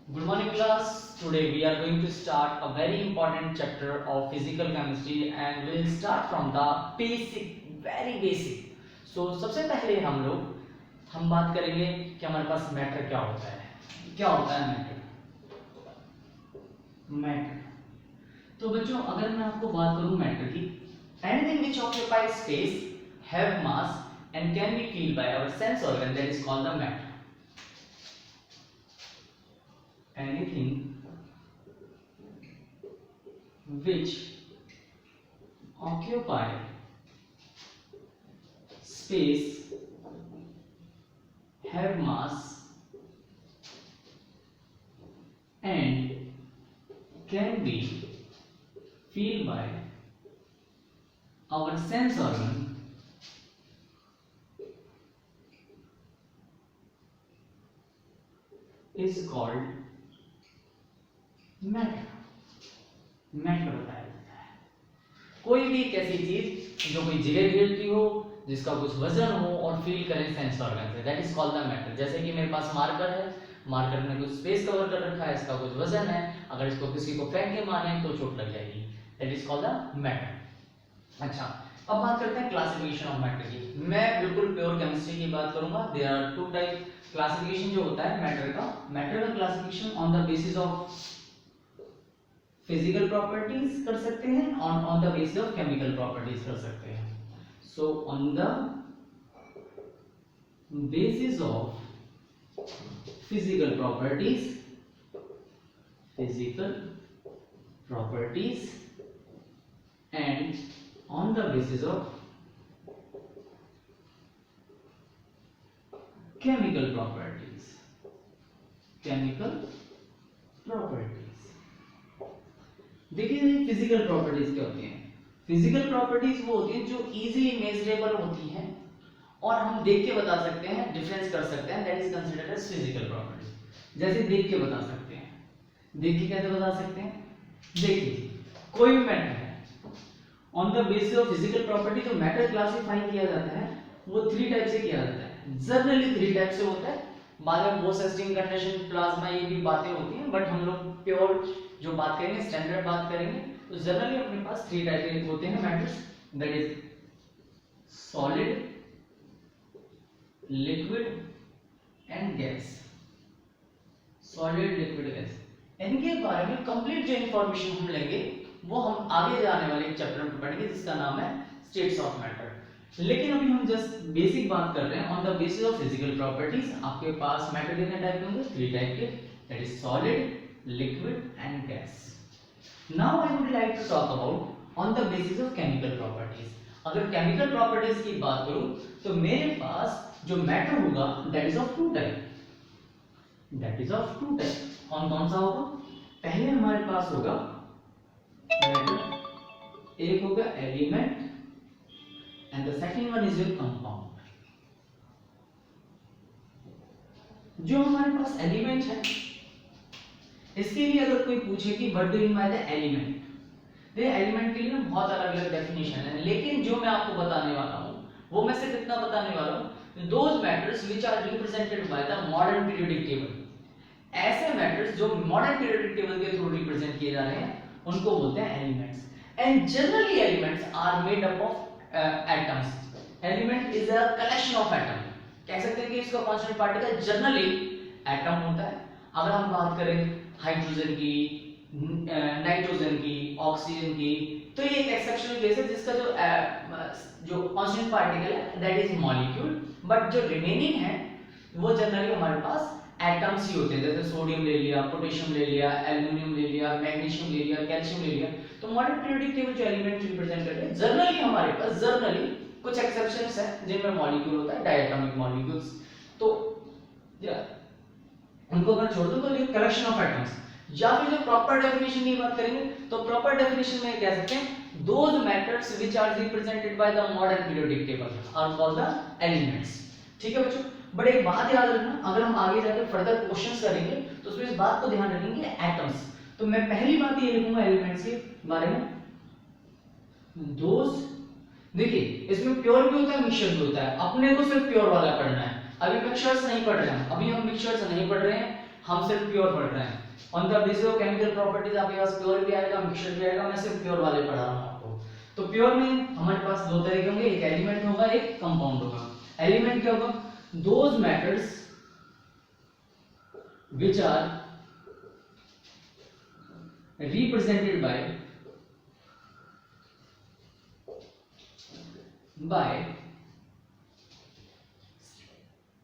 Good morning class. Today we are going to start a very important chapter of physical chemistry and we will start from the very basic. So सबसे पहले हम बात करेंगे कि हमारे पास matter क्या होता है. क्या होता है मैटर. तो बच्चों अगर मैं आपको बात करूं मैटर की, anything which occupies space, have mass and can be felt by our sense organ, that is called the matter. Anything which occupy space, have mass and can be felt by our sense organ is called matter. Matter बताया जाता है कोई भी एक ऐसी चीज जो कोई जगह घेरती हो, जिसका कुछ वजन हो और फील करें सेंस ऑर्गन से, that is called the matter. जैसे कि मेरे पास मार्कर है, मार्कर ने कुछ स्पेस कवर कर रखा है, इसका कुछ वजन है, अगर इसको किसी को फेंक के मारे तो चोट लग जाएगी, that is called the matter. अच्छा, अब बात करते हैं क्लासिफिकेशन ऑफ मैटर की. मैं बिल्कुल प्योर केमिस्ट्री की बात करूंगा. There are two type classification जो होता है मैटर का classification on the basis of physical properties कर सकते हैं और on the basis of chemical properties कर सकते हैं. So on the basis of physical properties and on the basis of chemical properties. देखिए फिजिकल प्रॉपर्टीज क्या होती हैं. फिजिकल प्रॉपर्टीज वो होती हैं जो इजीली मेजरेबल होती हैं और हम देख के बता सकते हैं, डिफरेंस कर सकते हैं, that is considered as physical properties. जैसे देख के बता सकते हैं. देख के कैसे बता सकते हैं? देखिए कोई भी मैटर है, on the basis of physical property जो मैटर क्लासिफाई किया जाता है वो 3 टाइप से किया जाता है. जनरली 3 टाइप से होता है. बाद में बोसेस्टिंग कंडीशन, प्लाज्मा, ये भी बातें होती हैं, बट हम लोग प्योर जो बात करेंगे, स्टैंडर्ड बात करेंगे, तो जनरली अपने पास 3 टाइप के होते हैं matters, that is solid, liquid and gas. Solid, liquid, gas, इनके बारे में कंप्लीट जो इंफॉर्मेशन हम लेंगे वो हम आगे जाने वाले एक चैप्टर में पढ़ेंगे जिसका नाम है स्टेट्स ऑफ मैटर. लेकिन अभी हम जस्ट बेसिक बात कर रहे हैं on the basis of physical properties. आपके पास मैटर कितने टाइप के होंगे? 3 टाइप के, that is solid, liquid and gas. Now I would like to talk about on the basis of chemical properties. अगर केमिकल प्रॉपर्टीज की बात करूं तो मेरे पास जो मैटर होगा दैट इज ऑफ 2 टाइप. कौन कौन सा होगा? पहले हमारे पास होगा मैटर, एक होगा element and the second one is your compound. जो हमारे पास एलिमेंट है, इसके लिए अगर कोई पूछे कि what do you mean by the element, तो एलिमेंट के लिए ना बहुत अलग अलग डेफिनेशन है, लेकिन जो मैं आपको बताने वाला हूँ वो मैं सिर्फ इतना बताने वाला हूँ, those matters which are represented by the modern periodic table. ऐसे मैटर्स जो मॉडर्न पीरियोडिक टेबल के थ्रू रिप्रेजेंट किए जा रहे हैं उनको बोलते हैं elements. And generally elements are made up of atoms. Element is a collection of atom. कह सकते हैं कि इसका कांस्टेंट पार्टिकल जनरली एटम होता है. अगर हम बात करें हाइड्रोजन की, नाइट्रोजन की, ऑक्सीजन की, तो ये एक एक्सेप्शनल केस है जिसका जो कांस्टेंट पार्टिकल है दैट इज मॉलिक्यूल, बट जो रिमेनिंग है वो जनरली हमारे पास एटम्स ही होते हैं. जैसे सोडियम ले लिया, पोटेशियम ले लिया, एल्युमिनियम ले लिया, मैग्नीशियम ले लिया, कैल्शियम ले लिया. तो मॉडर्न पीरियोडिक टेबल जो एलिमेंट रिप्रेजेंट करते हैं जनरली हमारे पास कुछ एक्सेप्शंस हैं जिनमें मॉलिक्यूल होता है, डायटोमिक मॉलिक्यूल्स, तो उनको अगर छोड़ दो तो ये कलेक्शन ऑफ एटम्स. या फिर जो प्रॉपर डेफिनेशन की बात करेंगे तो प्रॉपर डेफिनेशन में कह सकते हैं those matters which are represented by the modern periodic table are called the elements. ठीक है बच्चों, बट एक बात याद रखना, अगर हम आगे जाकर फर्दर क्वेश्चंस करेंगे तो उसमें इस बात को ध्यान रखेंगे एटम्स. तो मैं पहली बात ये लिखूंगा एलिमेंट्स के बारे में, दोज. देखिए इसमें प्योर भी होता है, मिक्सचर भी होता है, अपने को सिर्फ प्योर वाला पढ़ना है. अभी मिक्सचर्स नहीं पढ़ रहे हैं, अभी हम मिक्सचर्स नहीं पढ़ रहे हैं, हम सिर्फ प्योर पढ़ रहे हैं। On the basis of chemical properties आपके पास प्योर भी आएगा, मिक्सचर भी आएगा, मैं सिर्फ प्योर वाले पढ़ा रहा हूँ आपको। तो प्योर में हमारे पास दो तरीके होंगे, एक एलिमेंट होगा, एक कंपाउंड होगा। एलिमेंट क्या होगा? Those matters which are represented by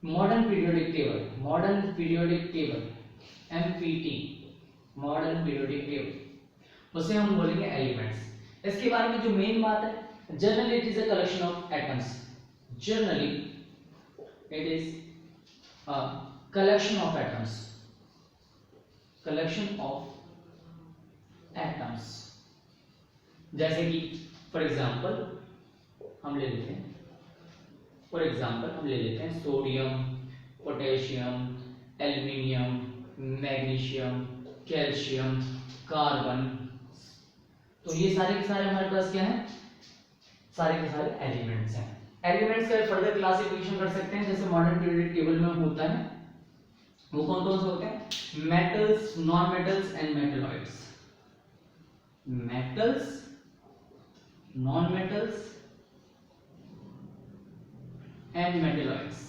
modern periodic table MPT, modern periodic table, उसे हम बोलेंगे एलिमेंट्स। इसके बारे में जो मेन बात है, generally it is a collection of atoms, generally it is a collection of atoms, जैसे कि फॉर एग्जांपल हम ले लेते हैं sodium, potassium, aluminium, magnesium, calcium, carbon. तो ये सारे के सारे हमारे पास क्या है? सारे के सारे एलिमेंट्स हैं। एलिमेंट्स का फर्दर क्लासिफिकेशन कर सकते हैं, जैसे मॉडर्न पीरियोडिक टेबल में होता है। वो कौन कौन से होते हैं? Metals, non metals and metalloids. Metals, non metals and metalloids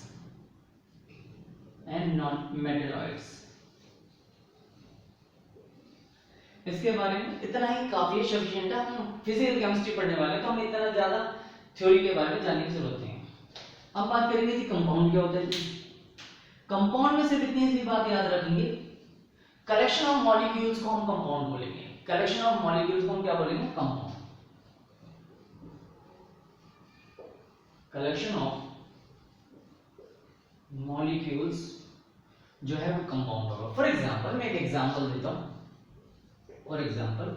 इसके बारे में इतना ही काफी सफिशिएंट है। हम फिजिकल केमिस्ट्री पढ़ने वाले हैं, तो हमें इतना ज्यादा थ्योरी के बारे में जानने की जरूरत नहीं है। अब बात करेंगे कि कंपाउंड क्या होता है। कंपाउंड में सिर्फ इतनी सी बात याद रखेंगे, कलेक्शन ऑफ मॉलिक्यूल्स को हम कंपाउंड बोलेंगे। कलेक्शन ऑफ मॉलिक्यूल्स को हम क्या बोलेंगे? कंपाउंड। कलेक्शन ऑफ मॉलिक्यूल्स जो है वो कंपाउंड होगा। फॉर एग्जांपल मैं एक एग्जांपल देता हूं। फॉर एग्जांपल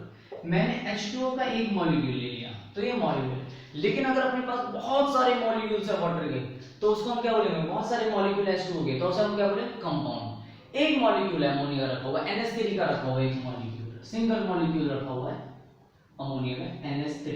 मैंने H2O का एक मॉलिक्यूल ले लिया, तो ये मॉलिक्यूल, लेकिन अगर अपने पास बहुत सारे मॉलिक्यूल्स है वाटर के, तो उसको हम क्या बोलेंगे? बहुत सारे मॉलिक्यूल H2O के, तो उसे हम क्या बोलेंगे? कंपाउंड। एक मॉलिक्यूल है अमोनिया का रखा हुआ, NH3 का रखा हुआ, एक मॉलिक्यूल, सिंगल मॉलिक्यूल रखा हुआ है अमोनिया का NH3,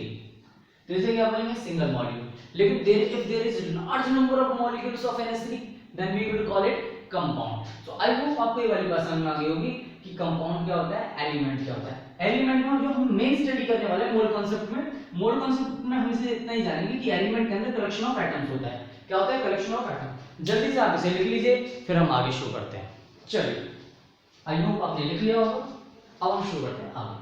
तो इसे क्या बोलेंगे? Single molecule. लेकिन if there is large number of molecules of NH3, then we will call it compound. So I hope आपको ये वाली बात समझ में आ गई होगी कि कंपाउंड क्या होता है, एलिमेंट क्या होता है। एलिमेंट में जो हम मेन स्टडी करने वाले हैं मोल कांसेप्ट में हम इसे इतना ही जानेंगे कि एलिमेंट के अंदर कलेक्शन ऑफ एटम्स होता है। क्या होता है? Collection of atom. जल्दी से आप इसे लिख लीजिए, फिर हम आगे शुरू करते हैं। चलिए, आई होप आपने लिख लिया होगा। अब हम शुरू करते हैं आगे।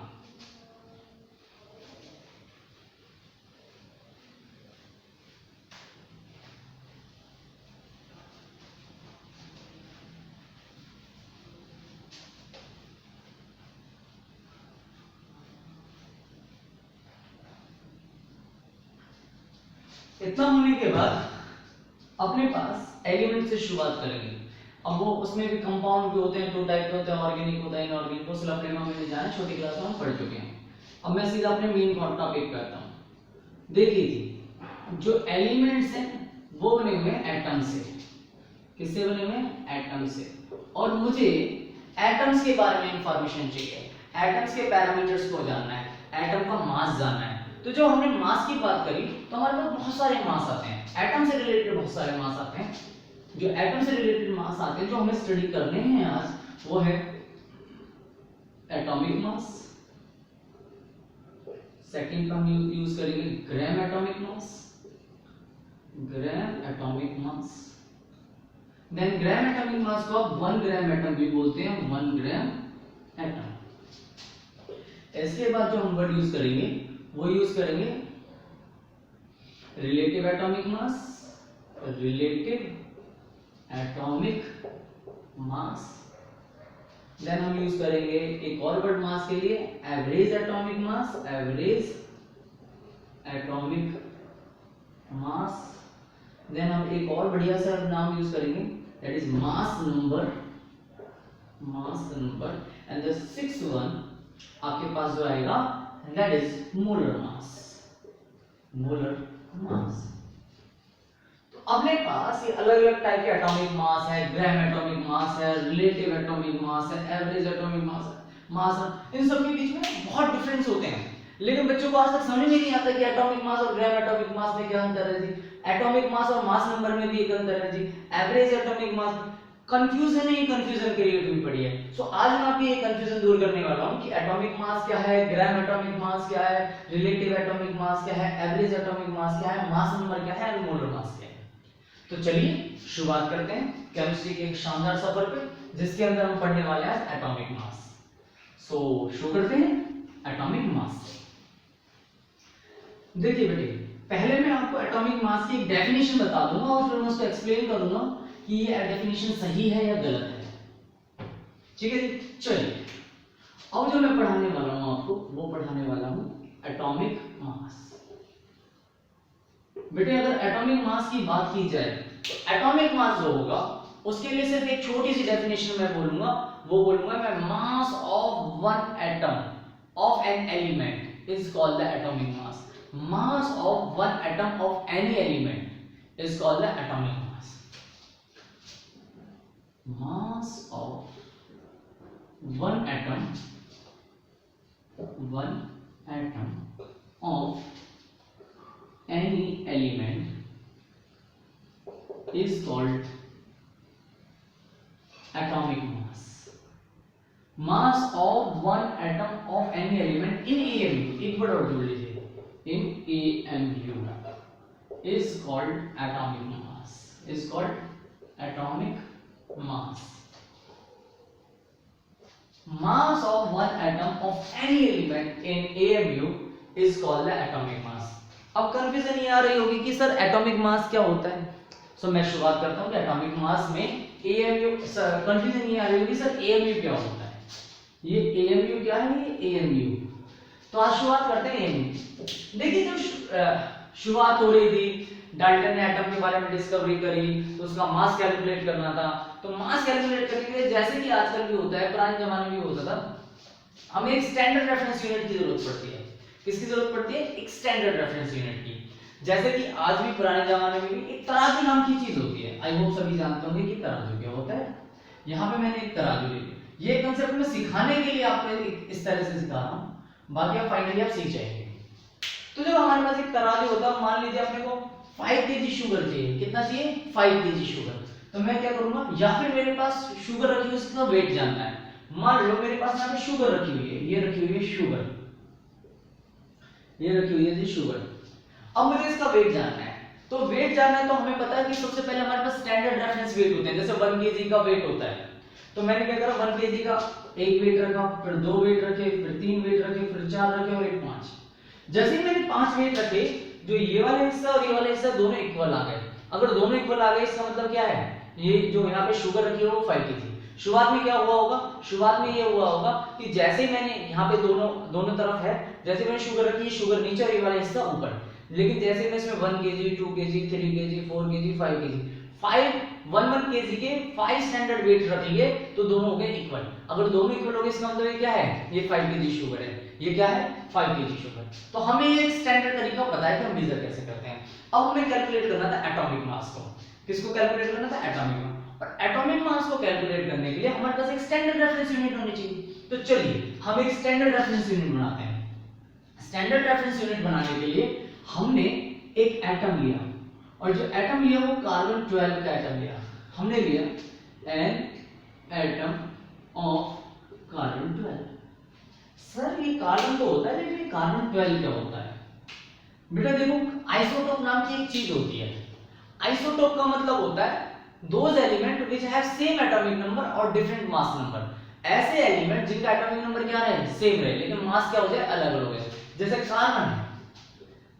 इतना होने के बाद अपने पास एलिमेंट से शुरुआत करेंगे। अब वो उसमें भी कंपाउंड भी होते हैं, दो टाइप के होते हैं, ऑर्गेनिक होता है, इनऑर्गेनिक। उस लफड़े में हमें जाना, छोटी क्लास में हम पढ़ चुके हैं। अब मैं सीधा अपने मेन टॉपिक पे आता हूँ। देख लीजिए, जो एलिमेंट्स हैं वो बने हुए हैं एटम से। किससे बने हुए हैं? एटम से। और मुझे एटम्स के बारे में इंफॉर्मेशन चाहिए, एटम्स के पैरामीटर्स को जानना है, एटम का मास जानना है। तो जो हमने मास की बात करी, तो हमारे पास बहुत सारे मास आते हैं, एटम से रिलेटेड बहुत सारे मास आते हैं। जो एटम से रिलेटेड मास आते हैं, जो हमें स्टडी करने हैं आज, वो है एटॉमिक मास। सेकंड का हम यूज करेंगे gram atomic mass, gram atomic mass. Then gram atomic mass को आप 1 ग्राम एटम भी बोलते हैं, 1 ग्राम एटम। इसके बाद जो हम वर्ड यूज करेंगे, वो यूज करेंगे relative atomic mass, relative atomic mass. Then हम यूज करेंगे एक और वर्ड मास के लिए, average atomic mass, average atomic mass. Then हम एक और बढ़िया सा नाम यूज करेंगे, that is mass number, mass number. And the sixth one आपके पास जो आएगा, that is molar mass, molar mass। तो अपने पास ये अलग अलग टाइप के एटॉमिक मास है, ग्राम एटॉमिक मास है, रिलेटिव एटॉमिक मास है, एवरेज एटॉमिक मास है, इन सब के बीच में बहुत डिफरेंस होते हैं। लेकिन बच्चों को आज तक समझ में नहीं आता कि एटॉमिक मास और ग्राम एटॉमिक मास में क्या अंतर है जी, एटॉमिक मास और मास नंबर में भी एक अंतर है जी, एवरेज एटॉमिक मास। कंफ्यूजन ही कंफ्यूजन क्रिएट हुई पड़ी है। सो आज मैं आपकी ये कंफ्यूजन दूर करने वाला हूँ कि एटॉमिक मास क्या है, ग्राम एटॉमिक मास क्या है, रिलेटिव एटॉमिक मास क्या है, एवरेज एटॉमिक मास क्या है, मास नंबर क्या है और मोलर मास क्या है। तो चलिए शुरुआत करते हैं केमिस्ट्री के एक शानदार सफर पे जिसके अंदर हम पढ़ने वाले हैं एटॉमिक मास। सो शुरू करते हैं एटॉमिक मास से। देखिए बेटे, पहले मैं आपको एटॉमिक मास की एक डेफिनेशन बता दूंगा और फिर मैं उसको एक्सप्लेन करूंगा कि ये डेफिनेशन सही है या गलत है। ठीक है जी, चलिए अब जो मैं पढ़ाने वाला हूं आपको वो पढ़ाने वाला हूं एटॉमिक मास। बेटे अगर एटॉमिक मास की बात की जाए तो एटॉमिक मास जो होगा उसके लिए सिर्फ एक छोटी सी डेफिनेशन मैं बोलूंगा, वो बोलूंगा मैं मास of one atom of an element is called the atomic mass. Mass of one atom of any element is called the atomic mass. Mass of one atom of any element is called atomic mass. Mass of one atom of any element in AMU, एक word और जोड़ लीजिए, in AMU is called atomic mass, is called atomic mass. Mass of one atom of any element in AMU is called the atomic mass. अब confusion ये आ रही होगी कि sir atomic mass क्या होता है। सो मैं शुरुआत करता हूँ कि एटॉमिक मास में AMU, कंफ्यूजन ये आ रही होगी सर AMU क्या होता है, ये AMU क्या है, ये AMU। तो आज शुरुआत करते हैं AMU। देखिए जब शुरुआत हो रही थी, डाल्टन ने एटम के बारे में डिस्कवरी करी तो उसका मास कैलकुलेट करना था। तो मास कैलकुलेट करने के लिए जैसे कि आजकल भी होता है, पुराने जमाने में भी होता था, हमें एक स्टैंडर्ड रेफरेंस यूनिट की जरूरत पड़ती है। किसकी जरूरत पड़ती है? एक स्टैंडर्ड रेफरेंस यूनिट की। जैसे कि आज भी पुराने जमाने में भी एक तराजू नाम की चीज होती है। आई होप सभी जानते होंगे कि तराजू क्या होता है। यहाँ पे मैंने एक तराजू ली, ये कंसेप्ट में सिखाने के लिए आपको इस तरह से सिखा रहा हूँ, बाकी आप फाइनली आप सीख जाएंगे। तो जब हमारे पास एक तराजू होता है, मान लीजिए अपने को 5 kg शुगर चाहिए, कितना चाहिए? 5 kg शुगर। तो मैं क्या करूंगा, या फिर मेरे पास शुगर रखी हुई है, उसका वेट जानना है। मान लो मेरे पास यहाँ पे शुगर रखी हुई है, ये रखी हुई है शुगर, ये रखी हुई है शुगर। अब मुझे इसका वेट जानना है। तो वेट जानना है तो हमें पता है कि सबसे पहले हमारे पास स्टैंडर्ड रेफरेंस वेट होते हैं, जैसे 1 kg का वेट होता है। तो मैंने क्या करा, 1 kg का एक वेट रखा, फिर 2 वेट रखे, फिर 3 वेट रखे, फिर 4 रखे और एक 5। जैसे ही मैंने 5 वेट रखे, जो ये वाला हिस्सा और ये वाला हिस्सा दोनों इक्वल आ गए। अगर दोनों इक्वल आ गए इसका मतलब क्या है, ये जो यहाँ पे शुगर रखी है वो 5 kg। शुरुआत में क्या हुआ होगा, शुरुआत में ये हुआ होगा कि जैसे मैंने यहाँ पे दोनों तरफ है, जैसे मैंने शुगर रखी है, शुगर नीचे और ये वाला हिस्सा ऊपर। लेकिन जैसे मैं इसमें 1 kg, 2 kg, 3 kg, 4 kg, 5 kg, 1 kg के 5 स्टैंडर्ड वेट रख लिए तो दोनों हो गए इक्वल। अगर दोनों इक्वल हो गए इसका मतलब ये क्या है, ये 5 kg शुगर है, ये क्या है 5 kg शुगर। तो हमें ये एक स्टैंडर्ड तरीका पता है कि हम मेजर कैसे करते हैं। अब हमें कैलकुलेट करना था एटॉमिक मास को। किसको कैलकुलेट करना था? Atomic mass. और एटॉमिक मास को कैलकुलेट करने के लिए हमारे पास एक स्टैंडर्ड रेफरेंस यूनिट होनी चाहिए। तो चलिए हम एक स्टैंडर्ड रेफरेंस यूनिट बनाते हैं। स्टैंडर्ड रेफरेंस यूनिट बनाने के लिए हमने एक एटम लिया, और जो एटम लिया वो कार्बन 12 का एटम लिया। हमने लिया N atom of carbon 12। Sir ये कार्बन तो होता है, लेकिन कार्बन 12 क्या होता है? बेटा देखो, आइसोटोप नाम की एक चीज होती है। आइसोटोप का मतलब होता है those element which have same atomic number और डिफरेंट मास नंबर। ऐसे एलिमेंट जिनका एटॉमिक नंबर क्या रहे, सेम रहे, लेकिन मास क्या हो जाए, अलग अलग हो जाए। जैसे कार्बन है,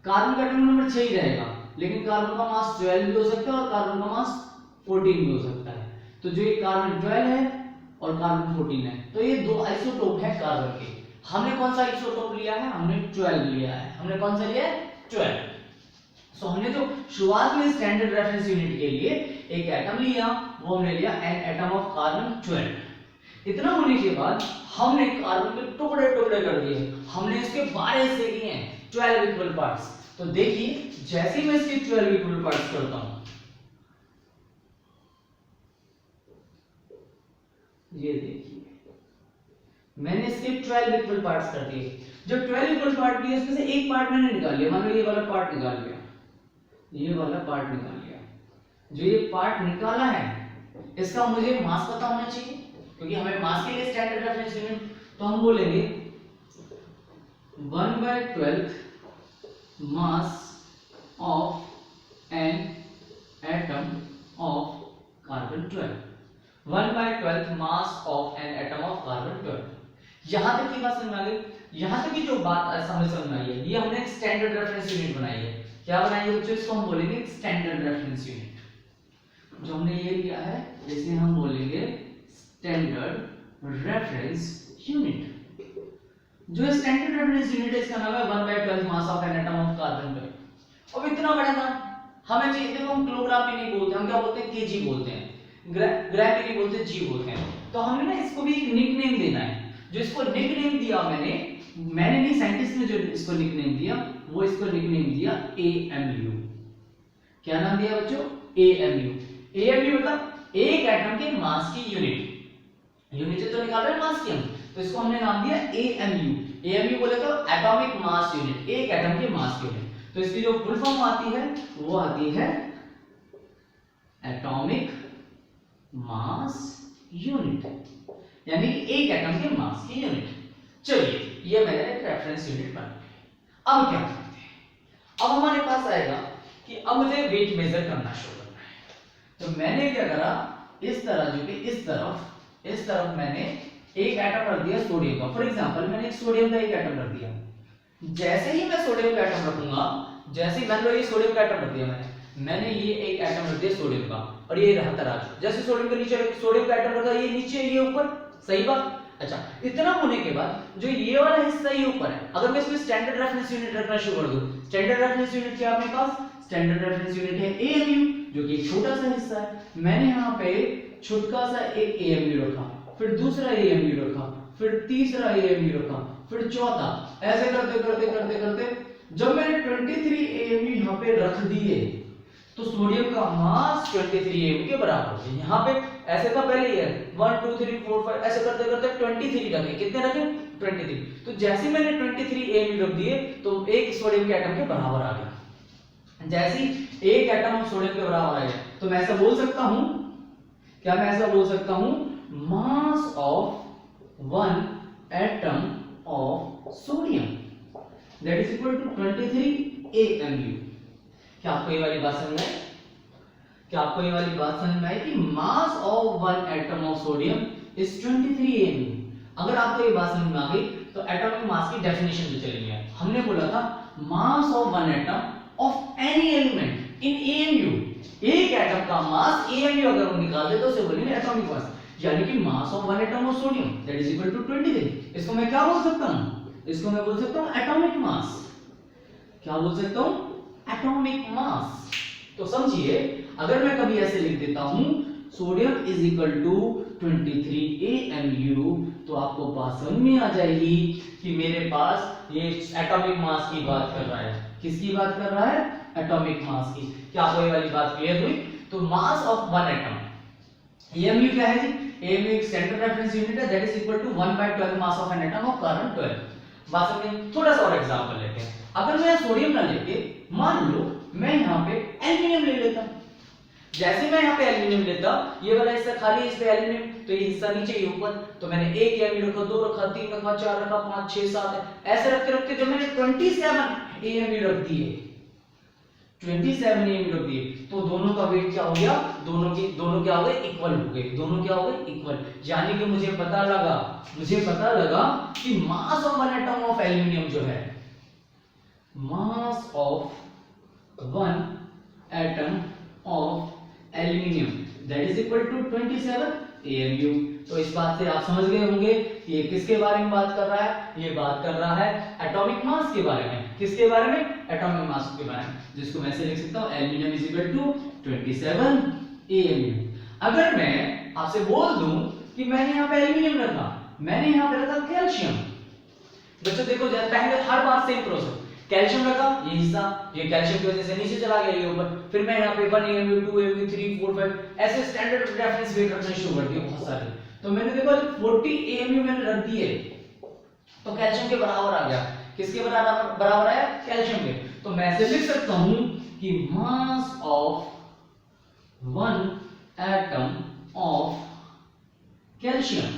कार्बन का एटॉमिक नंबर 6 ही रहेगा, लेकिन कार्बन का मास 12 भी हो सकता है और कार्बन का मास 14 भी हो सकता है। तो जो ये कार्बन 12 है और कार्बन 14 है, तो ये दो आइसोटोप है कार्बन के। हमने कौन सा आइसोटोप लिया है? हमने 12 लिया है। हमने कौन सा लिया है? 12। सो हमने जो शुरुआत में स्टैंडर्ड रेफरेंस यूनिट के लिए एक एटम लिया, वो हमने लिया एन एटम ऑफ कार्बन 12। इतना होने के बाद हमने कार्बन के टुकड़े टुकड़े कर दिए, हमने इसके 12 हिस्से किए हैं, 12 इक्वल पार्ट्स। तो देखिए जैसे मैं इसके 12 इक्वल पार्ट्स करता हूं, ये देखिए मैंने इसके 12 इक्वल पार्ट्स कर दिए। जो 12 इक्वल पार्ट किए उसमें से एक पार्ट मैंने निकाल लिया, मान लो ये वाला पार्ट निकाल लिया, ये वाला पार्ट निकाल लिया। जो ये पार्ट निकाला है इसका मुझे मास पता होना चाहिए। क्योंकि हमें मास के लिए स्टैंडर्ड रेफरेंस यूनिट, तो हम बोलेंगे 1/12 mass of an atom of carbon 12, 1/12 mass of an atom of carbon 12। यहां तक की बात समझ में आ गई? यहां तक की जो बात समझ में आई है, ये हमने एक स्टैंडर्ड रेफरेंस यूनिट बनाई है। क्या बनाई है बच्चों? इसको हम बोलेंगे स्टैंडर्ड रेफरेंस यूनिट। जो हमने ये लिया है इसे हम बोलेंगे स्टैंडर्ड रेफरेंस यूनिट। जो स्टैंडर्ड रेफरेंस यूनिट है इसका नाम है 1/12 mass of an atom of carbon 12। अब इतना बड़ा नाम हमें चाहिए, देखो हम किलोग्राम भी नहीं बोलते, हम क्या बोलते हैं? केजी बोलते हैं, ग्राम भी नहीं बोलते, जी बोलते हैं। तो हमने ना इसको भी एक निकनेम देना है। जो इसको निकनेम दिया मैंने नहीं, साइंटिस्ट ने जो इसको निकनेम दिया वो इसको निकनेम दिया AMU। क्या नाम दिया बच्चों? AMU। AMU मतलब एक एटम के मास की यूनिट। यूनिट तो निकाल रहे हैं मास की हम, तो इसको हमने नाम दिया AMU। AMU बोले तो एटॉमिक मास यूनिट, एक एटम के मास की यूनिट। तो इसकी जो फुल फॉर्म आती है वो आती है एटॉमिक मास यूनिट, यानी कि एक एटम के मास की यूनिट। चलिए ये मैंने एक रेफरेंस यूनिट बना लिया। अब क्या करते हैं? अब हमारे पास आएगा कि अब मुझे वेट मेजर करना शुरू करना है। तो मैंने क्या करा, इस तरह जो कि इस तरफ मैंने एक एटम रख दिया सोडियम का। फॉर एग्जांपल मैंने एक सोडियम का एक एटम रख दिया। जैसे ही मैं सोडियम का एटम रखूंगा, जैसे ही मान लो ये सोडियम का एटम रख दिया मैंने ये एक एटम रख दिया सोडियम का, और ये रहा तराजू। जैसे सोडियम के नीचे सोडियम का एटम रखा, ये नीचे ये ऊपर, सही बात। अच्छा, इतना होने के बाद जो ये वाला हिस्सा ये ऊपर है, अगर मैं इसमें स्टैंडर्ड रेफरेंस यूनिट रखना शुरू कर दूं, स्टैंडर्ड रेफरेंस यूनिट क्या अपने पास? स्टैंडर्ड रेफरेंस यूनिट है AMU, जो कि एक छोटा सा हिस्सा है। मैंने यहाँ पे छोटा सा एक AMU रखा, फिर दूसरा AMU रखा, फिर तीसरा AMU रखा, फिर चौथा, ऐसे करते करते करते करते जब मैंने 23 AMU यहाँ पे रख दिए तो सोडियम का मास 23 AMU के बराबर है। यहाँ पे ऐसे था पहले ये 1 2 3 4 5 ऐसे करते करते 23 रखे। कितने रखे? 23। तो जैसे मैंने 23 AMU रख दिए तो एक सोडियम के एटम के बराबर आ गया। जैसे एक एटम सोडियम के बराबर आ गया तो मैं ऐसा बोल सकता हूं, क्या मैं ऐसा बोल सकता हूं? मास of one atom of sodium that is equal to 23 AMU। क्या आपको ये वाली बात समझ में आई? क्या आपको ये वाली बात समझ में आई कि mass of one atom of sodium is 23 AMU? अगर आपको ये बात समझ में आ गई तो एटॉमिक मास की डेफिनेशन पे चलेंगे। हमने बोला था मास of one atom of any element in AMU। एक एटम का मास AMU अगर हम निकाल दे तो उसे बोलेंगे एटॉमिक मास, यानी कि mass of one atom of sodium that is equal to 23। इसको मैं क्या बोल सकता हूं? इसको मैं बोल सकता हूं एटॉमिक मास। क्या बोल सकता हूं? Atomic mass. तो समझिए, अगर मैं कभी ऐसे लिख देता हूं sodium is equal to 23 AMU तो आपको बात समझ में आ जाएगी कि मेरे पास ये एटॉमिक मास की बात कर रहा है। किसकी बात कर रहा है? एटॉमिक मास की। क्या आपको ये वाली बात क्लियर हुई? तो mass of one atom, AMU क्या है जी? AMU एक स्टैंडर्ड रेफरेंस यूनिट है that is equal to 1/12 mass of an atom of carbon 12। बात समझे? थोड़ा सा और एग्जांपल लेते हैं। अगर मैं सोडियम ना लेके मान लो मैं यहाँ पे एल्युमिनियम ले लेता, जैसे मैं यहाँ पे एल्युमिनियम लेता, ये वाला हिस्सा खाली, इस पे एल्युमिनियम, तो ये हिस्सा नीचे ये ऊपर, तो मैंने एक AMU रखा, 2 रखा, 3 रखा, 4 रखा, 5 6 7 ऐसे रखते रखते जब मैंने 27 AMU रख दिए, 27 AMU रख दिए, तो दोनों का वेट क्या हो गया? दोनों क्या हो गए? इक्वल हो गए। दोनों क्या हो गए? इक्वल। यानी कि मुझे पता लगा कि mass of one atom of aluminium जो है, mass of one atom of aluminium that is equal to 27 AMU। तो इस बात से आप समझ गए होंगे कि ये किसके बारे में बात कर रहा है? ये बात कर रहा है एटॉमिक मास के बारे में। किसके बारे में? एटॉमिक मास के बारे में, जिसको मैं ऐसे लिख सकता हूं aluminium is equal to 27 AMU। अगर मैं आपसे बोल दूं कि मैंने यहाँ पे एल्युमिनियम रखा, मैंने यहाँ पे रखा कैल्शियम, बच्चों देखो पहले हर बार सेम प्रोसेस, कैल्शियम रखा, ये हिस्सा ये कैल्शियम की वजह से नीचे चला गया, ये ऊपर, फिर मैं यहाँ पे 1 AMU 2 AMU 3 4 5 ऐसे स्टैंडर्ड रेफरेंस वेट रखने शुरू कर दिए बहुत सारे। तो मैंने देखो 40 AMU मैंने रख दिए तो कैल्शियम के बराबर आ गया। किसके बराबर आया? कैल्शियम के। तो मैं ऐसे लिख सकता हूं कि mass of one atom of calcium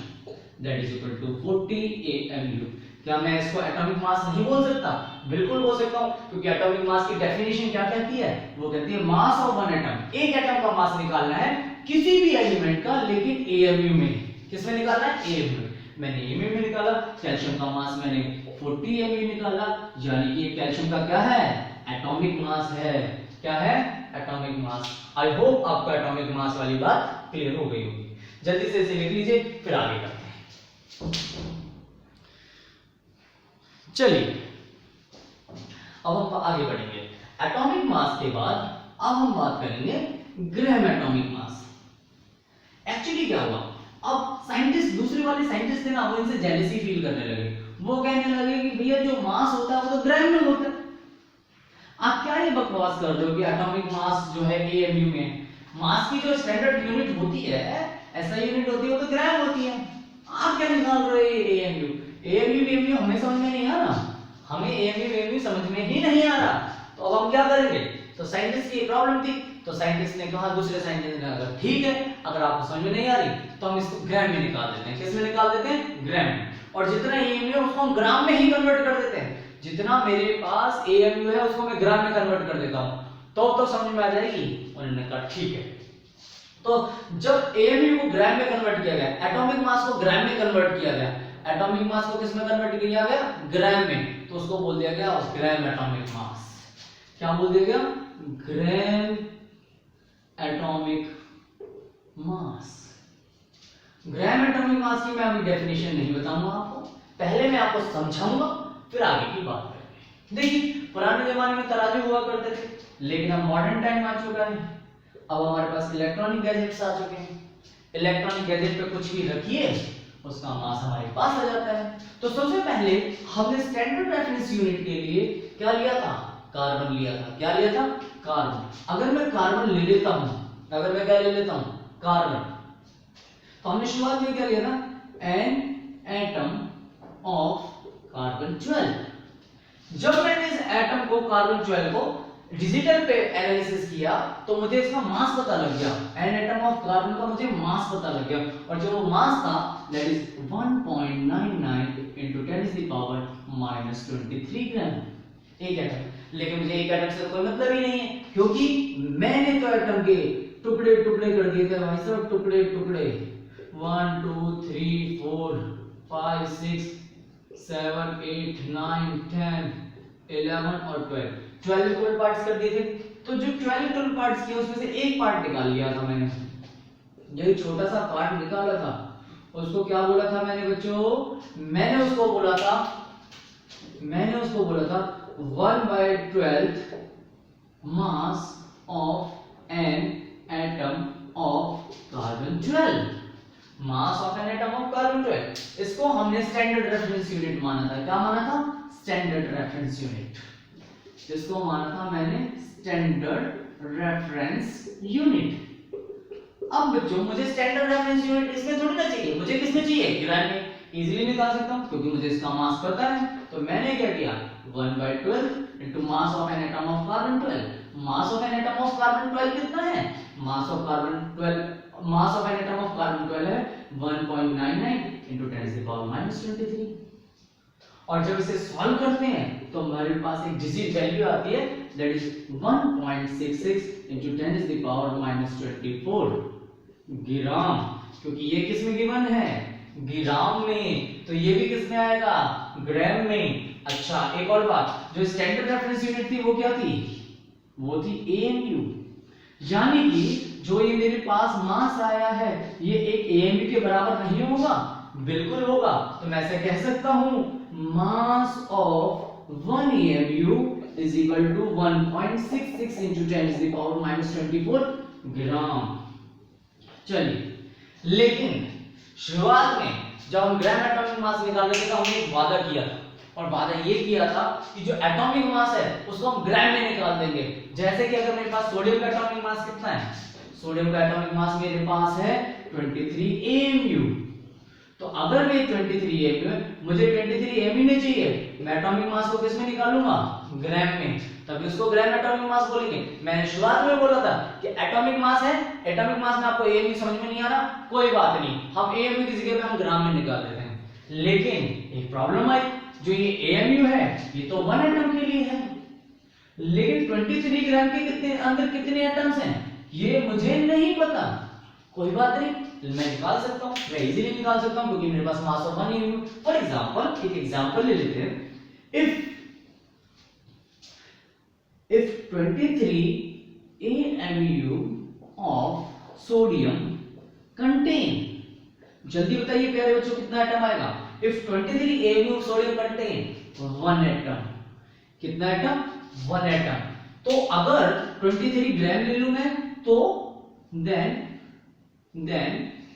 that is equal to 40 AMU। क्या मैं इसको एटॉमिक मास नहीं बोल सकता? बिल्कुल बोल सकता हूं, क्योंकि एटॉमिक मास की डेफिनेशन क्या कहती है? वो कहती है मास ऑफ वन एटम। एक एटम का मास निकालना है किसी भी एलिमेंट का, लेकिन AMU में। किस में निकालना है? AMU में। मैंने AMU में निकाला, कैल्शियम का मास मैंने 40 AMU निकाला, यानी कि कैल्शियम का क्या है? एटॉमिक मास है। क्या है? Atomic mass. आई होप आपको एटॉमिक मास वाली बात क्लियर हो गई होगी। जल्दी से इसे लिख लीजिए, फिर आगे करते हैं। चलिए अब हम आगे बढ़ेंगे। एटॉमिक मास के बाद अब हम बात करेंगे ग्राम एटॉमिक मास। एक्चुअली क्या हुआ, अब साइंटिस्ट, दूसरे वाले साइंटिस्ट थे ना, वो इनसे जेलसी फील करने लगे। वो कहने लगे कि भैया जो मास होता है वो तो ग्राम में होता है, आप क्या ये बकवास कर रहे हो कि एटॉमिक मास जो है AMU में। मास की जो स्टैंडर्ड यूनिट होती है, ऐसा यूनिट होती है, वो तो ग्राम होती है। आप क्या निकाल रहे हो AMU? AMU हमें समझ में नहीं आ रहा, हमें AMU समझ में ही नहीं आ रहा, तो अब हम क्या करेंगे? तो साइंटिस्ट की प्रॉब्लम थी, तो साइंटिस्ट ने कहा, दूसरे साइंटिस्ट ने कहा ठीक है, अगर आपको समझ में नहीं आ रही तो हम इसको ग्राम में निकाल देते हैं। किस में निकाल देते हैं? ग्राम में। और जितना AMU है उसको हम ग्राम में ही कन्वर्ट कर देते हैं। जितना मेरे पास AMU है उसको मैं ग्राम में कन्वर्ट कर देता हूं, तो समझ में आ जाएगी। उन्होंने कहा ठीक है। तो जब AMU को ग्राम में कन्वर्ट किया गया, एटॉमिक मास को ग्राम में कन्वर्ट किया गया, एटॉमिक मास को किस में कन्वर्ट किया गया? ग्राम में, तो उसको बोल दिया गया ग्राम एटॉमिक मास। क्या बोल दिया गया? ग्राम एटॉमिक मास। ग्राम एटॉमिक मास की मैं अभी डेफिनेशन नहीं बताऊंगा आपको, पहले मैं आपको समझाऊंगा, फिर आगे की बात करेंगे। देखिए पुराने जमाने में तराजू हुआ करते थे, लेकिन अब मॉडर्न टाइम आ चुका है, अब हमारे पास इलेक्ट्रॉनिक गैजेट्स आ चुके हैं। इलेक्ट्रॉनिक गैजेट पे कुछ भी रखिए, उसका मास हमारे पास आ जाता है। तो सबसे पहले हमने स्टैंडर्ड रेफरेंस यूनिट के लिए क्या लिया था? कार्बन लिया था। क्या लिया था? कार्बन। अगर मैं कार्बन ले लेता हूं, अगर मैं क्या ले लेता हूं? कार्बन, तो हमने शुरुआत में क्या लिया था? N atom of carbon 12। जब मैंने इस एटम को, कार्बन 12 को डिजिटल पे एनालिसिस किया, तो मुझे इसका मास पता लग गया। एन एटम ऑफ कार्बन का मुझे मास पता लग गया, और जो मास था दैट इज 1.99 into 10⁻⁻23 ग्राम, एक एटम। लेकिन मुझे एक एटम से कोई मतलब ही नहीं है, क्योंकि मैंने तो एटम के टुकड़े टुकड़े कर दिए थे भाई साहब, टुकड़े टुकड़े 1 2 3 4 5 6 7 8 9 10 11 और 12 इक्वल पार्ट्स कर दिए थे। तो जो 12 इक्वल पार्ट्स किए उसमें से एक पार्ट निकाल लिया था मैंने, जो छोटा सा पार्ट निकाला था उसको क्या बोला था मैंने बच्चों? मैंने उसको बोला था 1/12 mass of an atom of carbon 12। Mass of an atom of carbon 12, इसको हमने स्टैंडर्ड रेफरेंस यूनिट माना था। क्या माना था? Standard reference unit. इसको माना था मैंने स्टैंडर्ड रेफरेंस यूनिट। अब बच्चों मुझे स्टैंडर्ड रेफरेंस यूनिट इसमें थोड़ी ना चाहिए, मुझे किसमें चाहिए? ग्राम में। इजीली निकाल सकता हूं क्योंकि मुझे इसका मास पता है। तो मैंने क्या किया? 1/12 into mass of an atom of carbon 12। Mass of an atom of carbon 12 कितना है? Mass of an atom of carbon 12 है 1.99 इनटू 10⁻⁻23। और जब इसे सॉल्व करते हैं तो हमारे पास एक डिजिट वैल्यू आती है दैट इज 1.66 इनटू 10⁻24 ग्राम, क्योंकि ये किस में गिवन है? ग्राम में, तो ये भी किस में आएगा? ग्राम में। अच्छा एक और बात, जो स्टैंडर्ड रेफरेंस यूनिट थी वो क्या थी? वो थी AMU। यानी कि जो ये मेरे पास मास आया है ये एक AMU के बराबर नहीं होगा? बिल्कुल होगा। तो मैं ऐसे कह सकता हूं मास of 1 AMU is equal to 1.66 into 10⁻⁻24 gram. चलिए, लेकिन शुरुआत में जब हम ग्राम एटॉमिक मास निकाल रहे थे तो हमने एक वादा किया था, और वादा ये किया था कि जो एटॉमिक मास है उसको हम ग्राम में निकाल देंगे। जैसे कि अगर मेरे पास सोडियम का एटॉमिक मास कितना है? सोडियम का एटॉमिक मास मेरे पास है 23 AMU। तो अगर मैं 23 AMU, मुझे 23 AMU नहीं चाहिए, मैं एटॉमिक मास को किस में निकालूंगा? ग्राम में, तभी उसको ग्राम एटॉमिक मास बोलेंगे। मैंने शुरुआत में बोला था कि एटॉमिक मास है, एटॉमिक मास में आपको एएमयू समझ में नहीं आ रहा, कोई बात नहीं, हम एएमयू की जगह पे हम ग्राम में निकाल देते हैं। लेकिन एक प्रॉब्लम आई, जो ये एएमयू है ये तो 1 एटम के लिए है, लेकिन 23 ग्राम के कितने अंदर कितने एटम्स हैं ये मुझे नहीं पता। कोई बात नहीं, मैं निकाल सकता हूं, मैं इजीली निकाल सकता हूं क्योंकि मेरे पास mass of 1 AMU. For example एक एग्जांपल ले लेते हैं, if 23 AMU of sodium contain, जल्दी बताइए प्यारे बच्चों कितना एटम आएगा। if 23 AMU of sodium contain 1 atom, कितना एटम 1 एटम। तो अगर 23 ग्राम ले लूं मैं तो then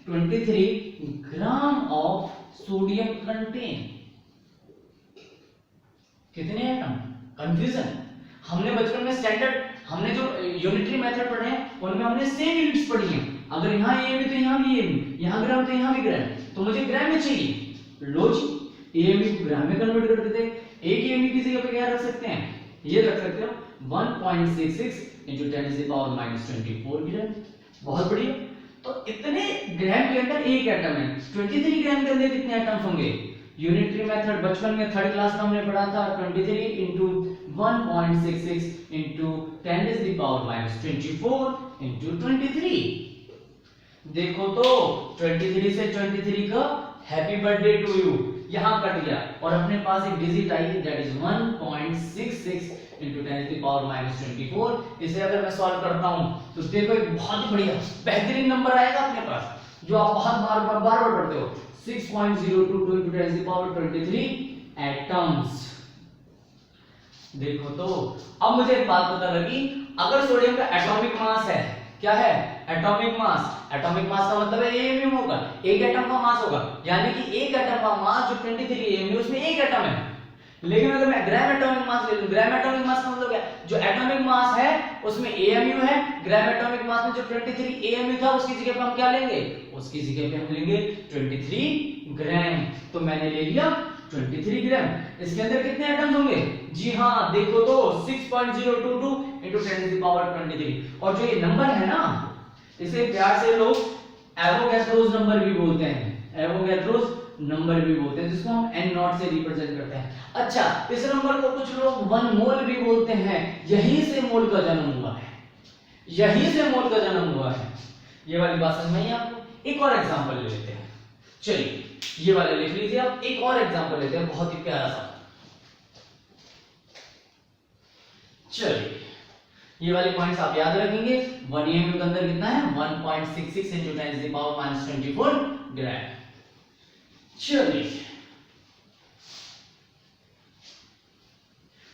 23 gram of sodium contain कितने एटम। कंफ्यूजन, हमने बचपन में स्टैंडर्ड, हमने जो यूनिटरी मेथड पढ़े हैं उनमें हमने सेम यूनिट्स पढ़ी हैं। अगर यहाँ एएमयू तो यहाँ भी एएमयू, यहाँ ग्राम तो यहाँ भी ग्राम, तो मुझे ग्राम में चाहिए। लो जी, एएमयू को ग्राम में कन्वर्ट कर देते हैं। एक एएमयू की जगह पे क्या रख सकते हैं, ये रख सकते हो 1.66 into 10⁻⁻24 ग्राम। बहुत बढ़िया। तो इतने ग्राम के अंदर एक एटम है, 23 ग्राम के अंदर कितने एटम्स होंगे। यूनिटरी मेथड बचपन में थर्ड क्लास में हमने पढ़ा था 23 into 1.66 into 10⁻⁻24 into 23। देखो तो 23 से 23 का हैप्पी बर्थडे टू यू यहां कट गया और अपने पास एक डिजिट आई है दैट इज 1.66 into 10⁻⁻24। इसे अगर मैं सॉल्व करता हूं तो देखो एक बहुत बढ़िया बेहतरीन नंबर आएगा अपने पास जो आप बहुत बार पढ़ते हो, 6.022 into 10⁻23 एटम्स। देखो तो अब मुझे एक बात पता लगी, अगर सोडियम का एटॉमिक मास है, क्या है एटॉमिक मास, एटॉमिक मास का मतलब है एएमयू होगा, एक एटम का मास होगा, यानी कि एक एटम का मास जो 23 एएमयू उसमें एक एटम है। लेकिन अगर मैं ग्राम एटॉमिक मास ले लूं, ग्राम एटॉमिक मास का मतलब क्या, जो एटॉमिक मास है उसमें एएमयू है, ग्राम एटॉमिक मास में जो 23 एएमयू था उसकी जगह पे हम क्या लेंगे, उसकी जगह पे हम लेंगे 23 ग्राम। तो मैंने ले लिया 23 ग्राम। इसके अंदर कितने एटम्स होंगे, जी हाँ देखो तो 6.022 into 10⁻23। और जो ये नंबर है ना इसे प्यार से लोग एवोगैड्रोस नंबर भी बोलते हैं, एवोगैड्रोस नंबर भी बोलते हैं, जिसको हम n नॉट से रिप्रेजेंट करते हैं। अच्छा, इस नंबर को कुछ लोग 1 मोल भी बोलते हैं, यहीं से मोल का जन्म हुआ है, यहीं से मोल का जन्म हुआ है। ये वाली बात समझ में आई आपको। एक और एग्जांपल ले लेते हैं, चलिए ये वाला लिख लीजिए आप। एक और एग्जांपल लेते हैं बहुत ही प्यारा सा। चलिए ये वाले पॉइंट्स आप याद रखेंगे। 1 एएमयू के अंदर कितना है 1.66 into 10⁻⁻24 ग्राम। चलिए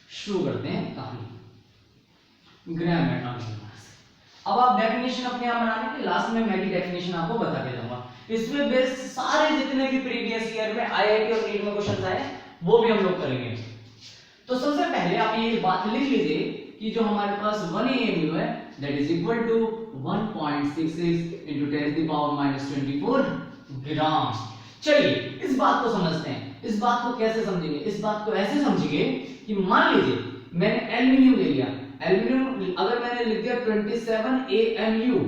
शुरू करते हैं कहानी ग्राम एटॉमिक मास। अब आप डेफिनेशन अपने आप बनाने के, लास्ट में मैं भी डेफिनेशन आपको बता के जाऊंगा। इसमें बेस सारे जितने भी प्रीवियस ईयर में आईआईटी और नीट में क्वेश्चन आए वो भी हम लोग करेंगे। तो सबसे पहले आप ये बात लिख लीजिए कि जो हमारे पास 1 एएमयू है that is equal to 1.66 into 10⁻⁻24 gram. चलिए इस बात को समझते हैं। इस बात को कैसे समझेंगे, इस बात को ऐसे समझिए कि मान लीजिए मैंने एल्युमिनियम ले लिया, एल्युमिनियम अगर मैंने लिख दिया 27 एएमयू,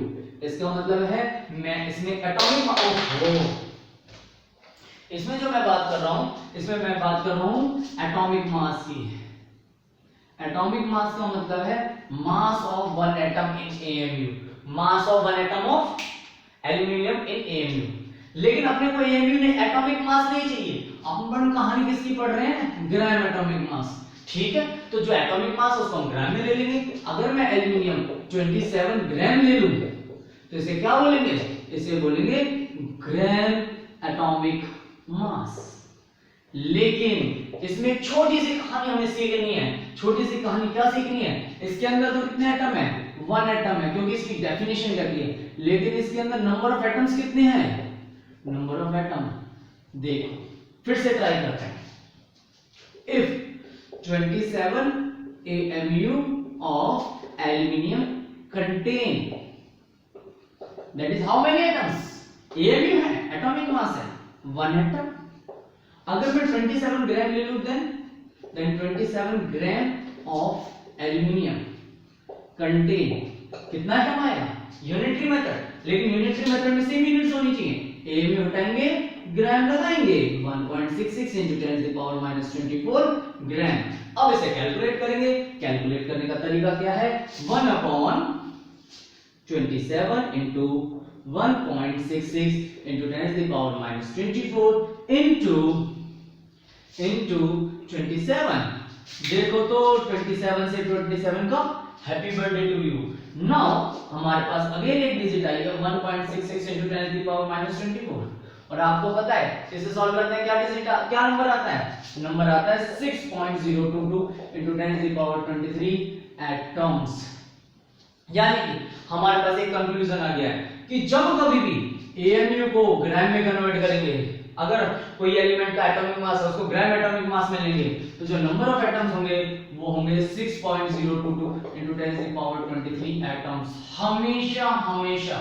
इसका मतलब है मैं इसमें एटॉमिक इसमें जो मैं बात कर रहा हूं, इसमें मैं बात कर रहा हूं एटॉमिक मास की। एटॉमिक मास का मतलब है mass of 1 atom in AMU, mass of 1 atom of aluminium in AMU. लेकिन अपने को एएमयू ने एटॉमिक मास नहीं चाहिए, अपन कहानी किसकी पढ़ रहे हैं, ग्राम एटॉमिक मास। ठीक है, तो जो एटॉमिक मास उसको हम ग्राम में ले लेंगे। अगर मैं एल्युमिनियम 27 ग्राम ले लूं तो इसे क्या बोलेंगे, इसे बोलेंगे ग्राम एटॉमिक मास। लेकिन इसमें एक छोटी सी कहानी हमें सीखनी है। छोटी सी कहानी क्या सीखनी है, इसके अंदर तो कितने एटम है 1 एटम है क्योंकि इसकी डेफिनेशन क्या है, लेकिन इसके अंदर नंबर ऑफ एटम्स कितने हैं, नंबर ऑफ एटम देखो फिर से ट्राई करते हैं। If 27 AMU of aluminium contain that is how many atoms, AMU है एटॉमिक मास है 1 एटम। अगर मैं 27 ग्राम ले लूं then 27 gram of aluminium contain कितना एटम आएगा, यूनिटरी मेथड, लेकिन यूनिटरी मेथड में सेम यूनिट्स होनी चाहिए, ए में हटाएंगे ग्राम लगाएंगे 1.66 into 10 to the power minus 24 ग्राम। अब इसे कैलकुलेट करेंगे, कैलकुलेट करने का तरीका क्या है, 1 upon 27 into 1.66 into 10 to the power minus 24 into 27। देखो तो 27 से 27 का happy birthday to you. Now हमारे पास अगेन एक डिजिट आई है 1.66 into 10 to the power minus 24, और आपको पता है इसे सॉल्व करते हैं क्या डिजिट क्या नंबर आता है, नंबर आता है 6.022 into 10 to the power 23 atoms. यानी कि हमारे पास एक कंक्लूजन आ गया है कि जब कभी भी एएमयू को ग्राम में कन्वर्ट करेंगे, अगर कोई एलिमेंट का एटॉमिक मास है उसको ग्राम एटॉमिक मास में लेंगे, तो जो नंबर ऑफ एटम्स होंगे वो होंगे 6.022 into 10 to the power 23 atoms. हमेशा हमेशा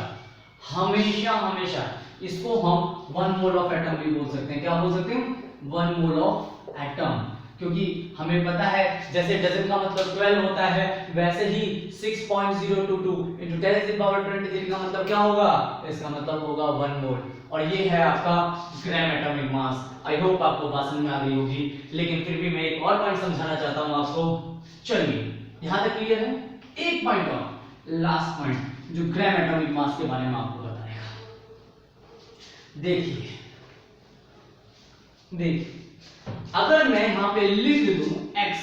हमेशा हमेशा इसको हम 1 मोल ऑफ एटम भी बोल सकते हैं। क्या बोल सकते हैं, 1 मोल ऑफ एटम, क्योंकि हमें पता है जैसे डजन का मतलब 12 होता है, वैसे ही 6.022 into 10 to the power 23 का मतलब क्या होगा, इसका मतलब होगा 1 मोल, और ये है आपका ग्राम एटॉमिक मास। आई होप आपको बात समझ में आ गई होगी, लेकिन फिर भी मैं एक और पॉइंट समझाना चाहता हूं आपको। चलिए यहां तक क्लियर है, एक पॉइंट और, लास्ट पॉइंट जो ग्राम एटॉमिक मास के बारे में आपको बताएगा। देखिए अगर मैं यहां पे लिख दूं x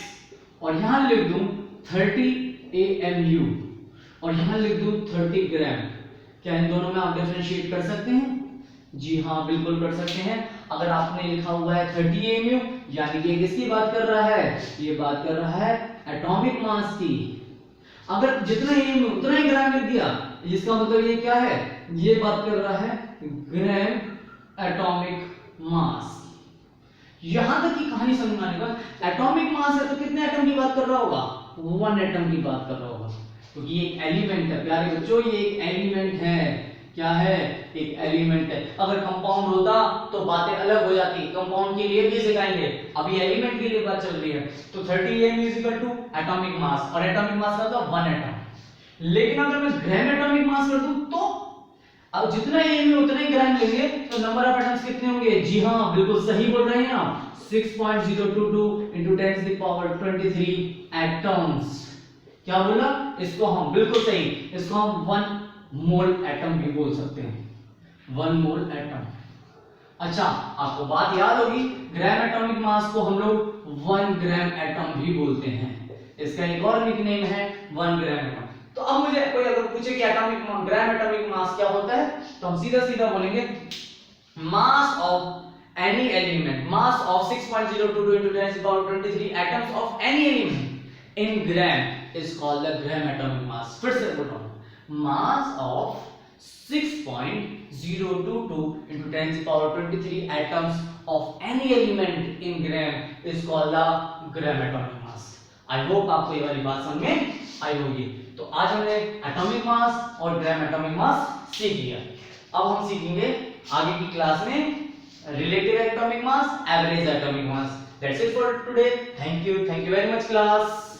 और यहां लिख दूं 30 AMU और यहां लिख दूं 30 ग्राम, क्या इन दोनों में आप डिफरेंशिएट कर सकते हैं? जी हाँ, बिल्कुल कर सकते हैं। अगर आपने लिखा हुआ है 30 AMU, यानी कि किसकी बात कर रहा है, ये बात कर रहा है एटॉमिक मास की। अगर जितना AMU उतना ही ग्राम लिख दिया, इसका मतलब ये क्या है, ये बात कर रहा है ग्राम एटॉमिक मास। यहां तक की कहानी समझ में आने के बाद एटॉमिक मास है तो कितने एटम की बात कर रहा होगा, 1 एटम की बात कर रहा होगा, क्योंकि ये एक एलिमेंट है प्यारे बच्चों, ये एक एलिमेंट है। क्या है, एक एलिमेंट है। अगर कंपाउंड होता तो बातें अलग हो जाती, कंपाउंड के लिए भी सिखाएंगे, अभी एलिमेंट के लिए बात चल रही है। तो 30 AMU = एटॉमिक मास, और एटॉमिक मास का था 1 एटम। लेकिन अगर मैं ग्राम एटॉमिक मास कर दूं तो अब जितना AMU उतना ही ग्राम लेंगे, तो नंबर ऑफ एटम्स कितने होंगे, जी हाँ बिल्कुल सही बोल रहे हैं आप, 6.022 into 10 to the power 23 atoms. क्या बोला, इसको हम बिल्कुल सही, इसको हम 1 मोल एटम भी बोल सकते हैं, 1 मोल एटम। अच्छा, आपको बात याद होगी, ग्राम एटॉमिक मास को हम लोग 1 ग्राम एटम भी बोलते हैं, इसका एक और निकनेम है 1 ग्राम एटम। तो अब मुझे कोई अगर पूछे कि ग्राम एटॉमिक मास क्या होता है, तो हम सीधा सीधा बोलेंगे mass of any element, mass of 6.022 into 10 to the power 23 atoms of any element in gram is called the gram atomic mass। फिर से बोल रहा हूं, mass of 6.022 into 10 to the power 23 atoms of any element in gram is called the gram atomic mass। I hope आपको ये वाली बात समझ में आई होगी। तो आज हमने एटॉमिक मास और ग्राम एटॉमिक मास सीख लिया। अब हम सीखेंगे आगे की क्लास में relative atomic mass, average atomic mass. That's it for today. Thank you very much class.